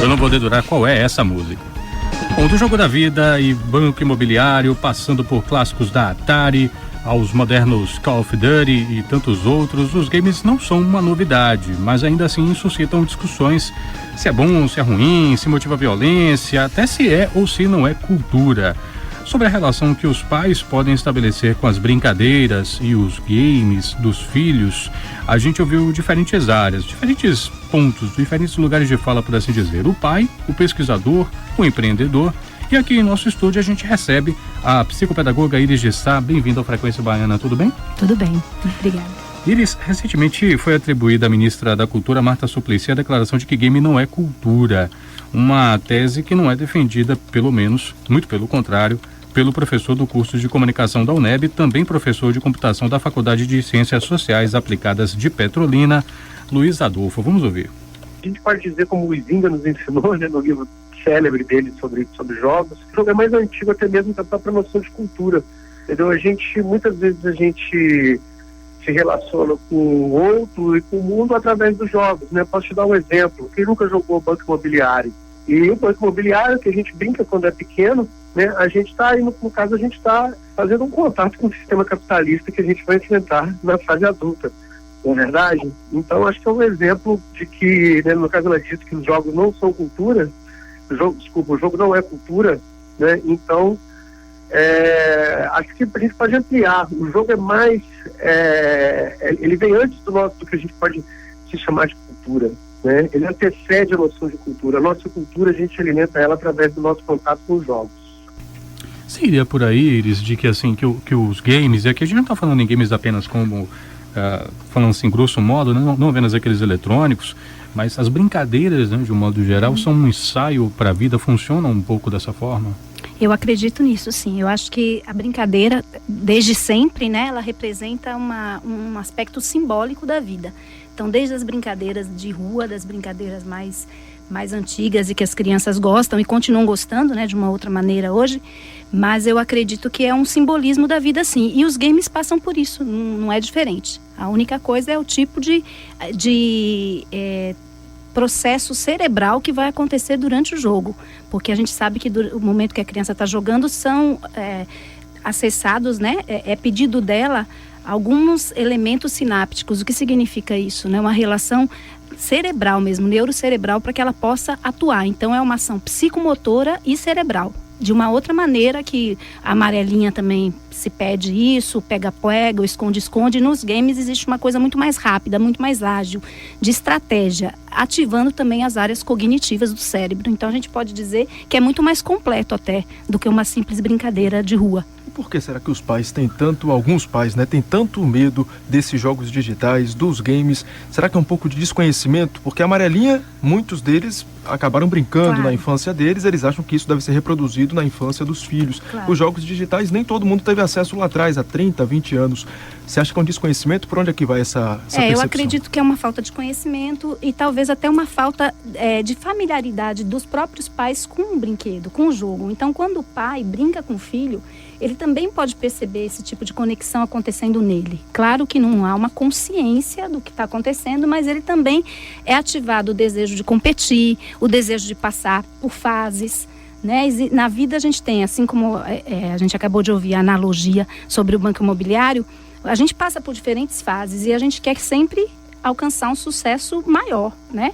Eu não vou dedurar qual é essa música. Bom, do jogo da vida e Banco Imobiliário, passando por clássicos da Atari, aos modernos Call of Duty e tantos outros, os games não são uma novidade, mas ainda assim suscitam discussões se é bom, se é ruim, se motiva a violência, até se é ou se não é cultura. Sobre a relação que os pais podem estabelecer com as brincadeiras e os games dos filhos, a gente ouviu diferentes áreas, diferentes pontos, diferentes lugares de fala, por assim dizer. O pai, o pesquisador, o empreendedor. E aqui em nosso estúdio a gente recebe a psicopedagoga Iris de Sá. Bem-vinda ao Frequência Baiana, tudo bem? Tudo bem, obrigada. Iris, recentemente foi atribuída à ministra da Cultura, Marta Suplicy, a declaração de que game não é cultura. Uma tese que não é defendida, pelo menos, muito pelo contrário, pelo professor do curso de comunicação da UNEB, também professor de computação da Faculdade de Ciências Sociais Aplicadas de Petrolina, Luiz Adolfo. Vamos ouvir. A gente pode dizer, como o Luizinga nos ensinou, né, no livro célebre dele sobre jogos, o jogo é mais antigo até mesmo da própria noção de cultura. Entendeu? Muitas vezes a gente se relaciona com o outro e com o mundo através dos jogos, né? Posso te dar um exemplo. Quem nunca jogou Banco Imobiliário? E o Banco Imobiliário, que a gente brinca quando é pequeno, né? A gente está, no caso, a gente está fazendo um contato com o sistema capitalista que a gente vai enfrentar na fase adulta, não é verdade? Então, acho que é um exemplo de que, né, no caso ela disse que os jogos não são cultura, o jogo não é cultura, né? Então, acho que a gente pode ampliar. O jogo é mais, ele vem antes do que a gente pode se chamar de cultura, né? Ele antecede a noção de cultura. A nossa cultura, a gente alimenta ela através do nosso contato com os jogos. Seria por aí, Iris, de que assim, que os games, e aqui a gente não está falando em games apenas como, falando assim, grosso modo, né? Não apenas aqueles eletrônicos, mas as brincadeiras, né, de um modo geral, são um ensaio para a vida, funcionam um pouco dessa forma? Eu acredito nisso, sim. Eu acho que a brincadeira, desde sempre, né, ela representa um aspecto simbólico da vida. Então, desde as brincadeiras de rua, das brincadeiras mais antigas e que as crianças gostam e continuam gostando, né, de uma outra maneira hoje, mas eu acredito que é um simbolismo da vida, sim. E os games passam por isso, não é diferente. A única coisa é o tipo de processo cerebral que vai acontecer durante o jogo, porque a gente sabe que o momento que a criança está jogando são acessados, né, é pedido dela alguns elementos sinápticos. O que significa isso, né? Uma relação cerebral mesmo, neurocerebral, para que ela possa atuar. Então é uma ação psicomotora e cerebral. De uma outra maneira que a amarelinha também se pede isso, pega-pega, esconde-esconde. Nos games existe uma coisa muito mais rápida, muito mais ágil, de estratégia, ativando também as áreas cognitivas do cérebro. Então a gente pode dizer que é muito mais completo até do que uma simples brincadeira de rua. E por que será que os pais têm alguns pais, né, têm tanto medo desses jogos digitais, dos games? Será que é um pouco de desconhecimento? Porque a amarelinha, muitos deles acabaram brincando, claro, na infância deles, eles acham que isso deve ser reproduzido na infância dos filhos. Claro. Os jogos digitais, nem todo mundo teve acesso lá atrás, há 30, 20 anos. Você acha que é um desconhecimento? Por onde é que vai essa percepção? Eu acredito que é uma falta de conhecimento e talvez até uma falta de familiaridade dos próprios pais com o brinquedo, com o jogo. Então, quando o pai brinca com o filho, ele também pode perceber esse tipo de conexão acontecendo nele. Claro que não há uma consciência do que está acontecendo, mas ele também é ativado o desejo de competir, o desejo de passar por fases, né? Na vida a gente tem, assim como a gente acabou de ouvir a analogia sobre o Banco Imobiliário, a gente passa por diferentes fases e a gente quer sempre alcançar um sucesso maior, né,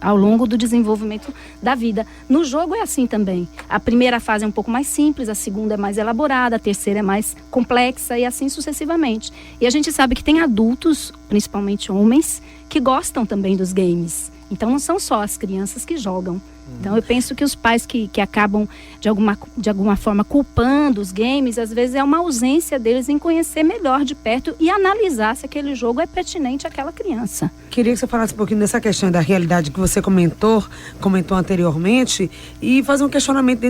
ao longo do desenvolvimento da vida. No jogo é assim também. A primeira fase é um pouco mais simples, a segunda é mais elaborada, a terceira é mais complexa e assim sucessivamente. E a gente sabe que tem adultos, principalmente homens, que gostam também dos games. Então não são só as crianças que jogam. Então eu penso que os pais que acabam de alguma forma culpando os games, às vezes é uma ausência deles em conhecer melhor de perto e analisar se aquele jogo é pertinente àquela criança. Queria que você falasse um pouquinho dessa questão da realidade que você comentou anteriormente e fazer um questionamento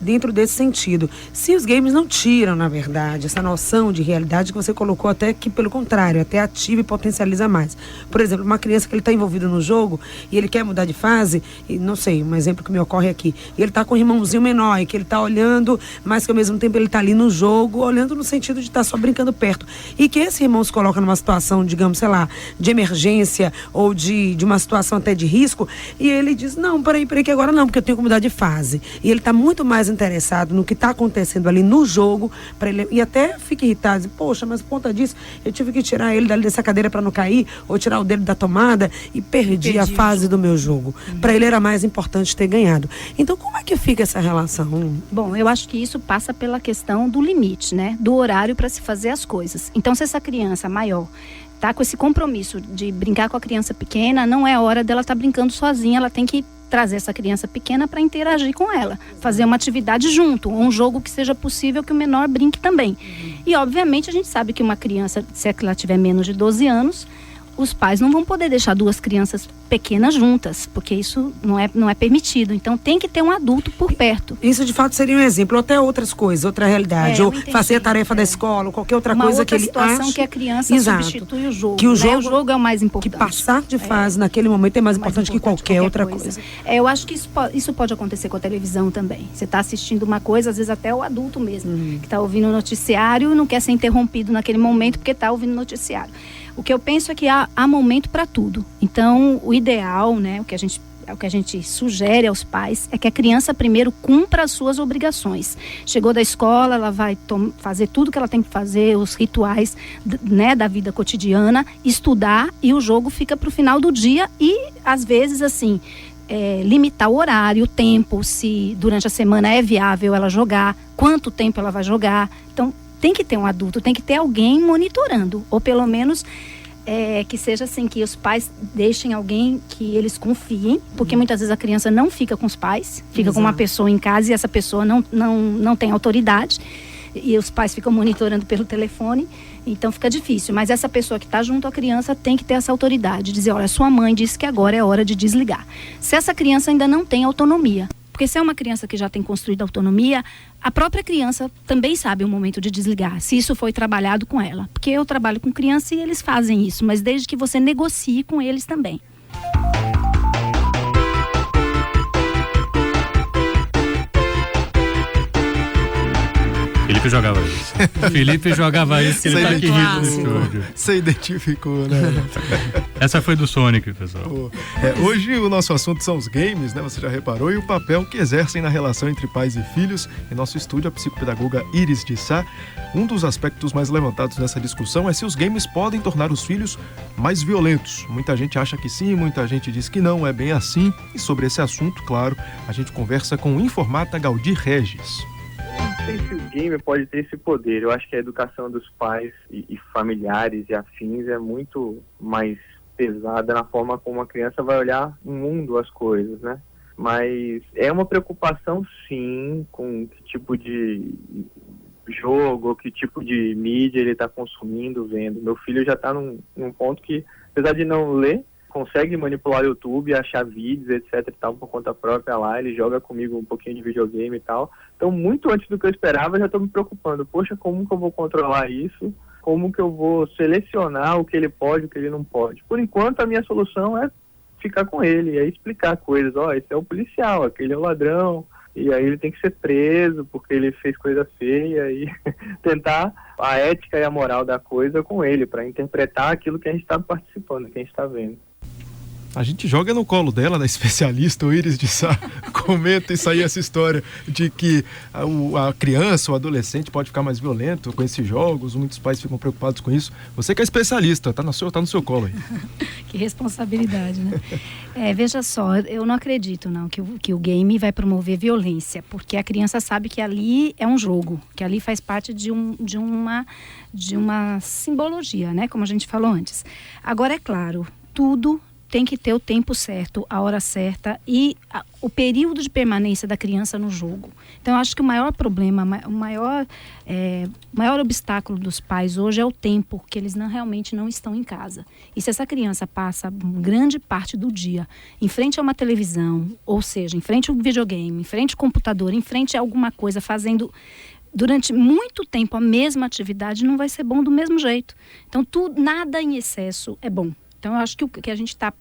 dentro desse sentido. Se os games não tiram, na verdade, essa noção de realidade que você colocou, até que pelo contrário, até ativa e potencializa mais. Por exemplo, uma criança que ele está envolvido no jogo e ele quer mudar de fase, e não sei, um exemplo que me ocorre aqui, e ele está com um irmãozinho menor, e que ele está olhando, mas que ao mesmo tempo ele está ali no jogo, olhando no sentido de estar só brincando perto, e que esse irmão se coloca numa situação, digamos, sei lá, de emergência, ou de uma situação até de risco, e ele diz, não, peraí, que agora não, porque eu tenho que mudar de fase. E ele está muito mais interessado no que está acontecendo ali no jogo, para ele, e até fica irritado, diz, poxa, mas por conta disso, eu tive que tirar ele dessa cadeira para não cair, ou tirar o dedo da tomada, e perdi a fase do meu jogo. Para ele era mais importante ter ganhado. Então, como é que fica essa relação? Bom, eu acho que isso passa pela questão do limite, né? Do horário para se fazer as coisas. Então, se essa criança maior tá com esse compromisso de brincar com a criança pequena, não é hora dela estar brincando sozinha, ela tem que trazer essa criança pequena para interagir com ela, fazer uma atividade junto, um jogo que seja possível que o menor brinque também. E, obviamente, a gente sabe que uma criança, se é que ela tiver menos de 12 anos, os pais não vão poder deixar duas crianças pequenas juntas, porque isso não é permitido. Então, tem que ter um adulto por perto. Isso, de fato, seria um exemplo. Ou até outras coisas, outra realidade. Ou fazer a tarefa da escola, ou qualquer outra coisa que ele acha. Uma outra situação que a criança substitui o jogo. Que o jogo é o mais importante. Que passar de fase naquele momento é mais importante que qualquer outra coisa. Eu acho que isso pode acontecer com a televisão também. Você está assistindo uma coisa, às vezes até o adulto mesmo, que está ouvindo o noticiário e não quer ser interrompido naquele momento porque está ouvindo o noticiário. O que eu penso é que há momento para tudo. Então, o ideal, né, o que a gente sugere aos pais é que a criança primeiro cumpra as suas obrigações. Chegou da escola, ela vai fazer tudo que ela tem que fazer, os rituais, né, da vida cotidiana, estudar, e o jogo fica para o final do dia e, às vezes, assim, limitar o horário, o tempo, se durante a semana é viável ela jogar, quanto tempo ela vai jogar. Então, tem que ter um adulto, tem que ter alguém monitorando, ou pelo menos que seja assim, que os pais deixem alguém que eles confiem, porque muitas vezes a criança não fica com os pais, fica com uma pessoa em casa e essa pessoa não tem autoridade, e os pais ficam monitorando pelo telefone, então fica difícil. Mas essa pessoa que está junto à criança tem que ter essa autoridade, dizer, olha, sua mãe disse que agora é hora de desligar. Se essa criança ainda não tem autonomia, porque se é uma criança que já tem construído autonomia, a própria criança também sabe o momento de desligar, se isso foi trabalhado com ela. Porque eu trabalho com criança e eles fazem isso, mas desde que você negocie com eles também. Felipe jogava isso. Felipe jogava isso, que ele tá aqui rindo no estúdio. Você identificou, né? Essa foi do Sonic, pessoal. Hoje o nosso assunto são os games, né? Você já reparou, e o papel que exercem na relação entre pais e filhos. Em nosso estúdio, a psicopedagoga Iris de Sá. Um dos aspectos mais levantados nessa discussão é se os games podem tornar os filhos mais violentos. Muita gente acha que sim, muita gente diz que não, é bem assim. E sobre esse assunto, claro, a gente conversa com o informata Galdir Regis. Não sei se o game pode ter esse poder. Eu acho que a educação dos pais e familiares e afins é muito mais pesada na forma como a criança vai olhar o mundo, as coisas, né? Mas é uma preocupação, sim, com que tipo de jogo, que tipo de mídia ele está consumindo, vendo. Meu filho já está num ponto que, apesar de não ler, consegue manipular o YouTube, achar vídeos, etc e tal, por conta própria lá, ele joga comigo um pouquinho de videogame e tal. Então, muito antes do que eu esperava, eu já estou me preocupando. Poxa, como que eu vou controlar isso? Como que eu vou selecionar o que ele pode e o que ele não pode? Por enquanto, a minha solução é ficar com ele, é explicar coisas. Esse é o policial, aquele é o ladrão, e aí ele tem que ser preso porque ele fez coisa feia, e tentar a ética e a moral da coisa com ele, para interpretar aquilo que a gente está participando, que a gente está vendo. A gente joga no colo dela, da especialista, o Iris de Sá, comenta isso aí, essa história de que a criança, o adolescente pode ficar mais violento com esses jogos, muitos pais ficam preocupados com isso. Você que é especialista, tá no seu colo aí. Que responsabilidade, né? Veja só, eu não acredito não que o game vai promover violência, porque a criança sabe que ali é um jogo, que ali faz parte de uma simbologia, né? Como a gente falou antes. Agora, é claro, tudo tem que ter o tempo certo, a hora certa e o período de permanência da criança no jogo. Então, eu acho que o maior problema, o maior obstáculo dos pais hoje é o tempo, que eles realmente não estão em casa. E se essa criança passa grande parte do dia em frente a uma televisão, ou seja, em frente a um videogame, em frente ao computador, em frente a alguma coisa, fazendo durante muito tempo a mesma atividade, não vai ser bom do mesmo jeito. Então, nada em excesso é bom. Então, eu acho que o que a gente está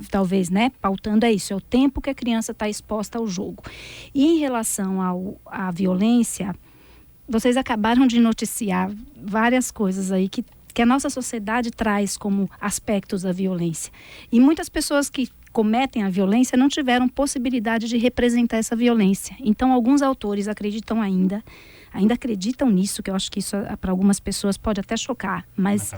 talvez, né, pautando é isso, é o tempo que a criança está exposta ao jogo. E em relação à violência, vocês acabaram de noticiar várias coisas aí que a nossa sociedade traz como aspectos da violência. E muitas pessoas que cometem a violência não tiveram possibilidade de representar essa violência. Então, alguns autores acreditam ainda acreditam nisso, que eu acho que isso para algumas pessoas pode até chocar, mas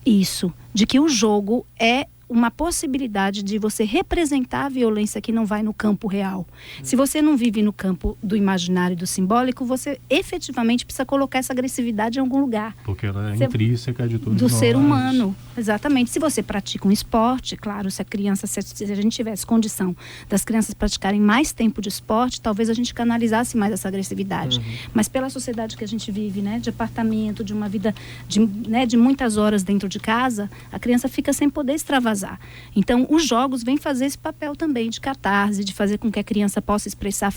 isso, de que o jogo é uma possibilidade de você representar a violência que não vai no campo real. Se você não vive no campo do imaginário e do simbólico, você efetivamente precisa colocar essa agressividade em algum lugar. Porque ela é intrínseca de tudo. Do ser humano, exatamente. Se você pratica um esporte, claro, se a gente tivesse condição das crianças praticarem mais tempo de esporte, talvez a gente canalizasse mais essa agressividade. Mas pela sociedade que a gente vive, né, de apartamento, de uma vida de muitas horas dentro de casa, a criança fica sem poder extravasar. Então, os jogos vêm fazer esse papel também de catarse, de fazer com que a criança possa expressar,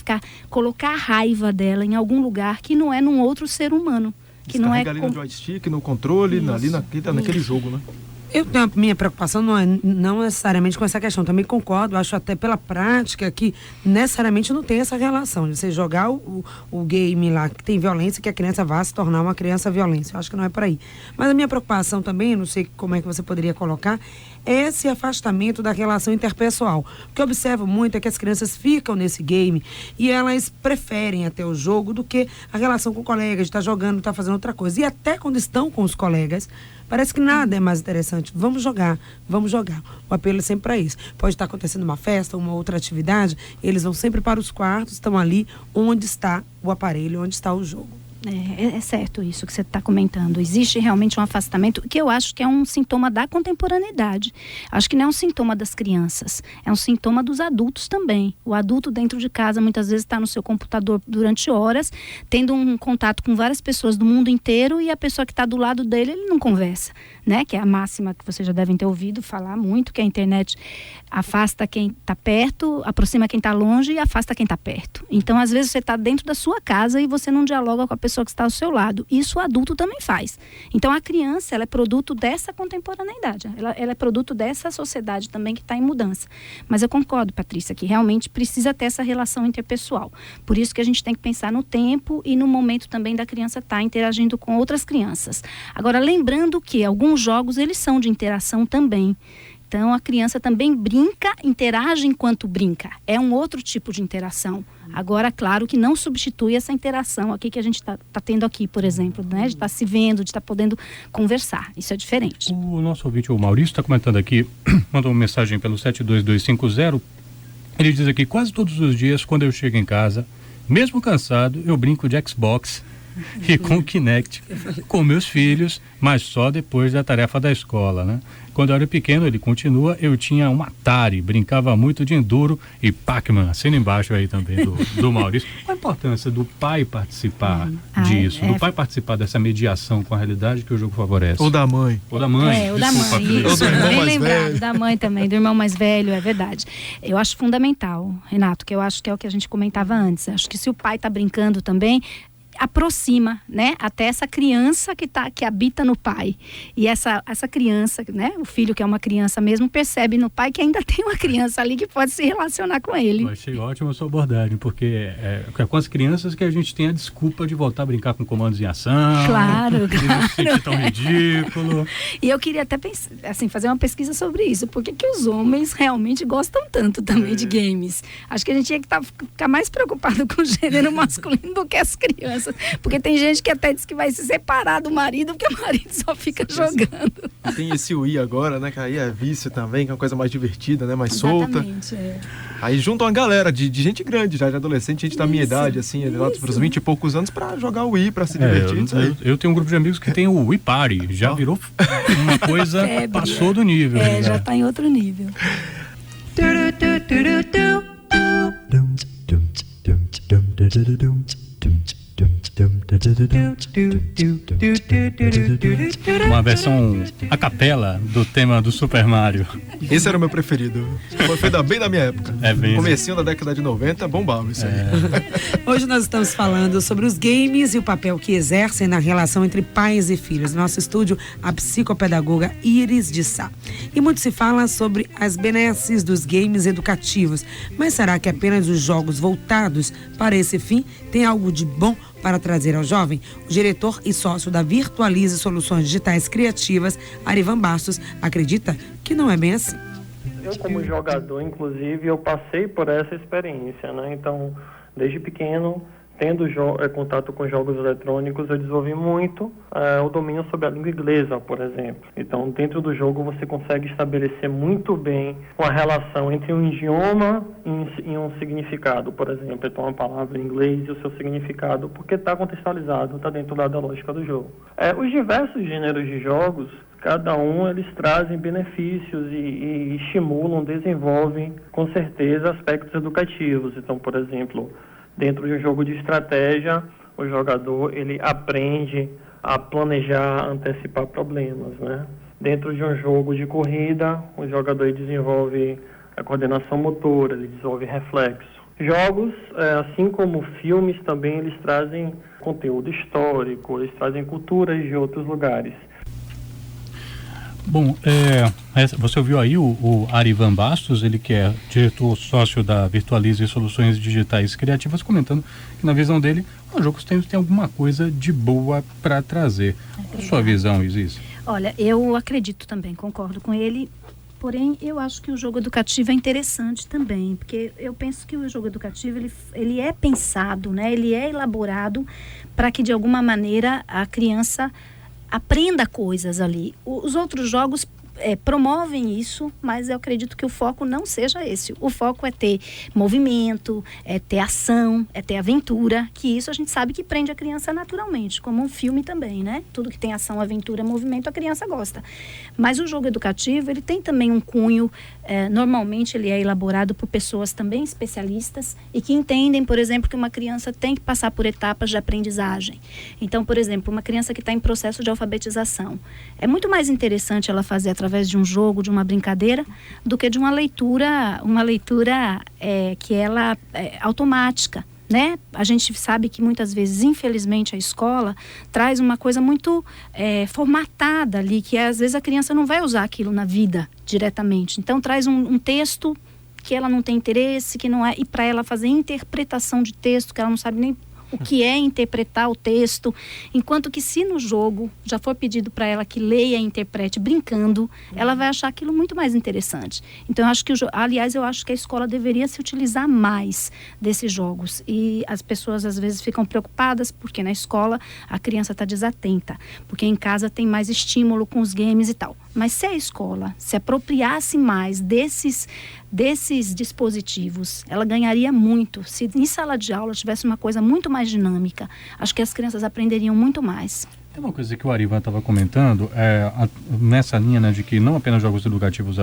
colocar a raiva dela em algum lugar que não é num outro ser humano. Que não é ali no joystick, no controle, naquele jogo, né? Eu tenho a minha preocupação não necessariamente com essa questão. Também concordo, acho até pela prática que necessariamente não tem essa relação de você jogar o game lá que tem violência, que a criança vá se tornar uma criança violência. Eu acho que não é por aí. Mas a minha preocupação também, não sei como é que você poderia colocar, é esse afastamento da relação interpessoal. O que eu observo muito é que as crianças ficam nesse game e elas preferem até o jogo do que a relação com o colega, de estar jogando, de estar fazendo outra coisa. E até quando estão com os colegas, parece que nada é mais interessante. Vamos jogar. O apelo é sempre para isso. Pode estar acontecendo uma festa, uma outra atividade, eles vão sempre para os quartos, estão ali onde está o aparelho, onde está o jogo. É certo isso que você está comentando. Existe realmente um afastamento que eu acho que é um sintoma da contemporaneidade. Acho que não é um sintoma das crianças, é um sintoma dos adultos também. O adulto dentro de casa muitas vezes está no seu computador durante horas, tendo um contato com várias pessoas do mundo inteiro, e a pessoa que está do lado dele, ele não conversa, né? Que é a máxima que vocês já devem ter ouvido falar muito, que a internet afasta quem está perto, aproxima quem está longe e afasta quem está perto. Então, às vezes, você está dentro da sua casa e você não dialoga com a pessoa que está ao seu lado. Isso o adulto também faz. Então, a criança, ela é produto dessa contemporaneidade. Ela é produto dessa sociedade também que está em mudança. Mas eu concordo, Patrícia, que realmente precisa ter essa relação interpessoal. Por isso que a gente tem que pensar no tempo e no momento também da criança estar interagindo com outras crianças. Agora, lembrando que alguns jogos, eles são de interação também. Então, a criança também brinca, interage enquanto brinca. É um outro tipo de interação. Agora, claro que não substitui essa interação aqui que a gente está tendo aqui, por exemplo, né? De estar se vendo, de estar podendo conversar. Isso é diferente. O nosso ouvinte, o Maurício, está comentando aqui, mandou uma mensagem pelo 72250. Ele diz aqui: quase todos os dias, quando eu chego em casa, mesmo cansado, eu brinco de Xbox e com o Kinect com meus filhos, mas só depois da tarefa da escola, né? Quando eu era pequeno, ele continua, eu tinha um Atari, brincava muito de Enduro e Pac-Man. Assina embaixo aí também do Maurício. Qual a importância do pai participar disso? Do pai participar dessa mediação com a realidade que o jogo favorece? Ou da mãe. Ou da mãe. Ou da mãe. Ou do irmão mais velho. Da mãe também, do irmão mais velho, é verdade. Eu acho fundamental, Renato, que eu acho que é o que a gente comentava antes. Acho que se o pai está brincando também, aproxima, né, até essa criança que habita no pai. E essa criança, né, o filho que é uma criança mesmo, percebe no pai que ainda tem uma criança ali que pode se relacionar com ele. Eu achei ótima a sua abordagem, porque é com as crianças que a gente tem a desculpa de voltar a brincar com comandos em ação. Claro. De não se sentir tão ridículo. E eu queria até fazer uma pesquisa sobre isso. Por que os homens realmente gostam tanto também de games? Acho que a gente tinha que ficar mais preocupado com o gênero masculino do que as crianças. Porque tem gente que até diz que vai se separar do marido porque o marido só fica jogando. Tem esse Wii agora, né? Que aí é vício também, que é uma coisa mais divertida, né? Mais solta. Aí juntam uma galera de gente grande, já de adolescente, gente da minha idade, assim, lá pros 20 e poucos anos, pra jogar o Wii, pra se divertir. Eu tenho um grupo de amigos que tem o Wii Party. Já virou uma coisa, passou do nível. Já tá em outro nível. Uma versão a capela do tema do Super Mario. Esse era o meu preferido. Foi bem da minha época. É bem. Comecinho da década de 90, bombava isso aí. Hoje nós estamos falando sobre os games e o papel que exercem na relação entre pais e filhos. No nosso estúdio, a psicopedagoga Iris de Sá. E muito se fala sobre as benesses dos games educativos. Mas será que apenas os jogos voltados para esse fim têm algo de bom para trazer ao jovem? O diretor e sócio da Virtualize Soluções Digitais Criativas, Arivan Bastos, acredita que não é bem assim. Eu, como jogador, inclusive, eu passei por essa experiência, né? Então, desde pequeno, tendo contato com jogos eletrônicos, eu desenvolvi muito o domínio sobre a língua inglesa, por exemplo. Então, dentro do jogo, você consegue estabelecer muito bem uma relação entre um idioma e um significado, por exemplo. Então, uma palavra em inglês e o seu significado, porque está contextualizado, está dentro da lógica do jogo. Os diversos gêneros de jogos, cada um, eles trazem benefícios e estimulam, desenvolvem, com certeza, aspectos educativos. Então, por exemplo, dentro de um jogo de estratégia, o jogador ele aprende a planejar, antecipar problemas, né? Dentro de um jogo de corrida, o jogador desenvolve a coordenação motora, ele desenvolve reflexo. Jogos, assim como filmes, também eles trazem conteúdo histórico, eles trazem culturas de outros lugares. Bom, você ouviu aí o Arivan Bastos, ele que é diretor sócio da Virtualize Soluções Digitais Criativas, comentando que na visão dele, os jogos tem alguma coisa de boa para trazer. Qual a sua visão, Isis? Olha, eu acredito também, concordo com ele, porém eu acho que o jogo educativo é interessante também, porque eu penso que o jogo educativo ele é pensado, né? Ele é elaborado para que de alguma maneira a criança aprenda coisas ali. Os outros jogos promovem isso, mas eu acredito que o foco não seja esse. O foco é ter movimento, é ter ação, é ter aventura, que isso a gente sabe que prende a criança naturalmente, como um filme também, né? Tudo que tem ação, aventura, movimento, a criança gosta. Mas o jogo educativo, ele tem também um cunho, normalmente ele é elaborado por pessoas também especialistas e que entendem, por exemplo, que uma criança tem que passar por etapas de aprendizagem. Então, por exemplo, uma criança que está em processo de alfabetização, é muito mais interessante ela fazer através de um jogo, de uma brincadeira, do que de uma leitura que ela é automática, né? A gente sabe que muitas vezes, infelizmente, a escola traz uma coisa muito formatada ali, que às vezes a criança não vai usar aquilo na vida diretamente. Então traz um texto que ela não tem interesse, que não é, e para ela fazer interpretação de texto, que ela não sabe nem o que é interpretar o texto, enquanto que se no jogo já for pedido para ela que leia e interprete brincando, ela vai achar aquilo muito mais interessante. Então eu acho que, eu acho que a escola deveria se utilizar mais desses jogos, e as pessoas às vezes ficam preocupadas porque na escola a criança está desatenta, porque em casa tem mais estímulo com os games e tal. Mas se a escola se apropriasse mais desses dispositivos, ela ganharia muito. Se em sala de aula tivesse uma coisa muito mais dinâmica, acho que as crianças aprenderiam muito mais. Tem uma coisa que o Arivan estava comentando, nessa linha, né, de que não apenas jogos educativos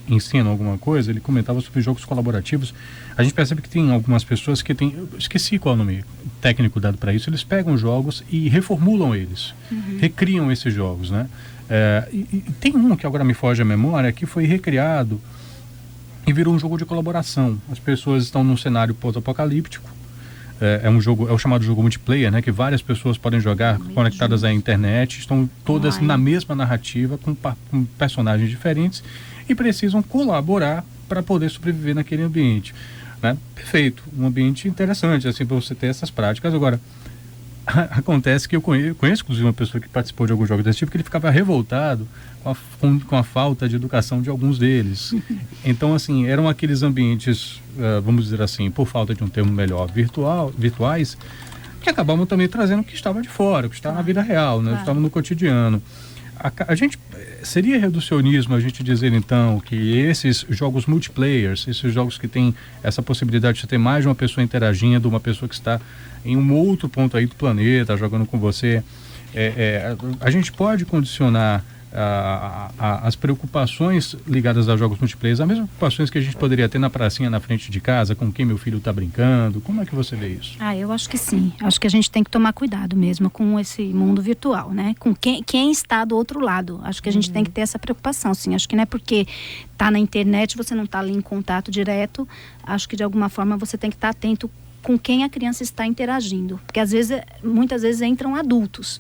ensinam alguma coisa, ele comentava sobre jogos colaborativos. A gente percebe que tem algumas pessoas que têm, eu esqueci qual é o nome técnico dado para isso, eles pegam jogos e reformulam eles, recriam esses jogos, né? E tem um que agora me foge a memória, que foi recriado e virou um jogo de colaboração. As pessoas estão num cenário pós-apocalíptico. É o chamado jogo multiplayer, né? Que várias pessoas podem jogar conectadas à internet, estão todas na mesma narrativa, com personagens diferentes e precisam colaborar para poder sobreviver naquele ambiente, né? Perfeito, um ambiente interessante assim para você ter essas práticas. Agora, acontece que eu conheço inclusive uma pessoa que participou de alguns jogos desse tipo, que ele ficava revoltado com a falta de educação de alguns deles. Então, assim, eram aqueles ambientes, vamos dizer assim, por falta de um termo melhor, virtuais, que acabavam também trazendo o que estava de fora, o que estava na vida real, né? Estava no cotidiano. A gente, seria reducionismo a gente dizer, então, que esses jogos multiplayers, esses jogos que têm essa possibilidade de ter mais de uma pessoa interagindo, uma pessoa que está em um outro ponto aí do planeta, jogando com você, a gente pode condicionar as preocupações ligadas a jogos multiplayer, as mesmas preocupações que a gente poderia ter na pracinha na frente de casa, com quem meu filho está brincando? Como é que você vê isso? Eu acho que sim. Acho que a gente tem que tomar cuidado mesmo com esse mundo virtual, né? Com quem está do outro lado. Acho que a gente tem que ter essa preocupação, sim. Acho que não é porque está na internet, você não está ali em contato direto. Acho que de alguma forma você tem que estar atento com quem a criança está interagindo. Porque muitas vezes entram adultos.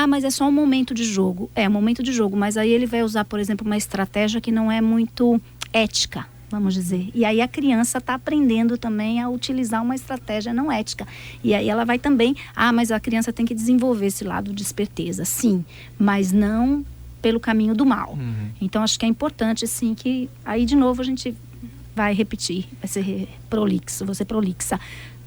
Mas é só um momento de jogo. É um momento de jogo, mas aí ele vai usar, por exemplo, uma estratégia que não é muito ética, vamos dizer. E aí a criança está aprendendo também a utilizar uma estratégia não ética. E aí ela vai também, mas a criança tem que desenvolver esse lado de esperteza. Sim, mas não pelo caminho do mal. Então acho que é importante, sim, que aí de novo a gente vai repetir, vai ser prolixo, você prolixa.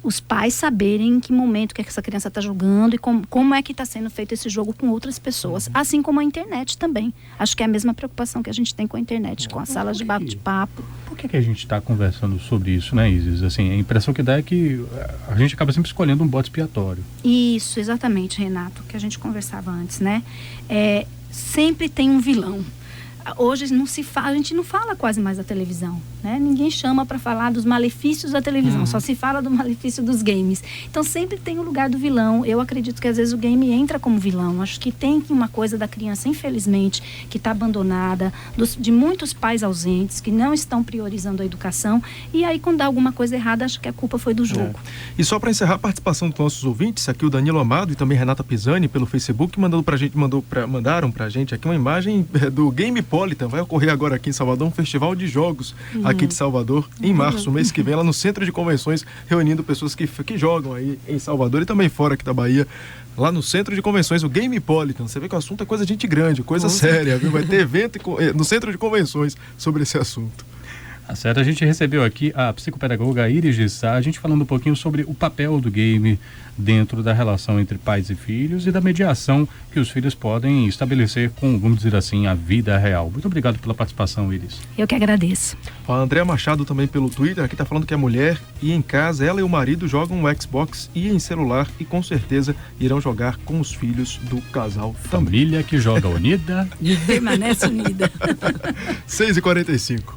Os pais saberem em que momento que essa criança está jogando e como é que está sendo feito esse jogo com outras pessoas. Assim como a internet também. Acho que é a mesma preocupação que a gente tem com a internet, com as salas de bate-papo. Por que a gente está conversando sobre isso, né, Isis? Assim, a impressão que dá é que a gente acaba sempre escolhendo um bode expiatório. Isso, exatamente, Renato, que a gente conversava antes, né? Sempre tem um vilão. Hoje a gente não fala quase mais da televisão, né? Ninguém chama para falar dos malefícios da televisão, só se fala do malefício dos games. Então sempre tem o lugar do vilão. Eu acredito que às vezes o game entra como vilão. Acho que tem uma coisa da criança, infelizmente, que está abandonada, de muitos pais ausentes, que não estão priorizando a educação, e aí quando dá alguma coisa errada, acho que a culpa foi do jogo. E só para encerrar a participação dos nossos ouvintes, aqui o Danilo Amado e também Renata Pisani pelo Facebook mandaram pra gente aqui uma imagem do Game Politan. Vai ocorrer agora aqui em Salvador um festival de jogos aqui de Salvador em março, mês que vem, lá no Centro de Convenções, reunindo pessoas que jogam aí em Salvador e também fora aqui da Bahia, lá no Centro de Convenções, o Game Politan. Você vê que o assunto é coisa de gente grande, coisa séria, viu? Vai ter evento no Centro de Convenções sobre esse assunto. Certo, a gente recebeu aqui a psicopedagoga Iris de Sá, a gente falando um pouquinho sobre o papel do game dentro da relação entre pais e filhos e da mediação que os filhos podem estabelecer com, vamos dizer assim, a vida real. Muito obrigado pela participação, Iris. Eu que agradeço. A Andréa Machado também pelo Twitter, aqui tá falando que a mulher e em casa, ela e o marido jogam o Xbox e em celular e com certeza irão jogar com os filhos do casal também. Família que joga unida e permanece unida. 6h45.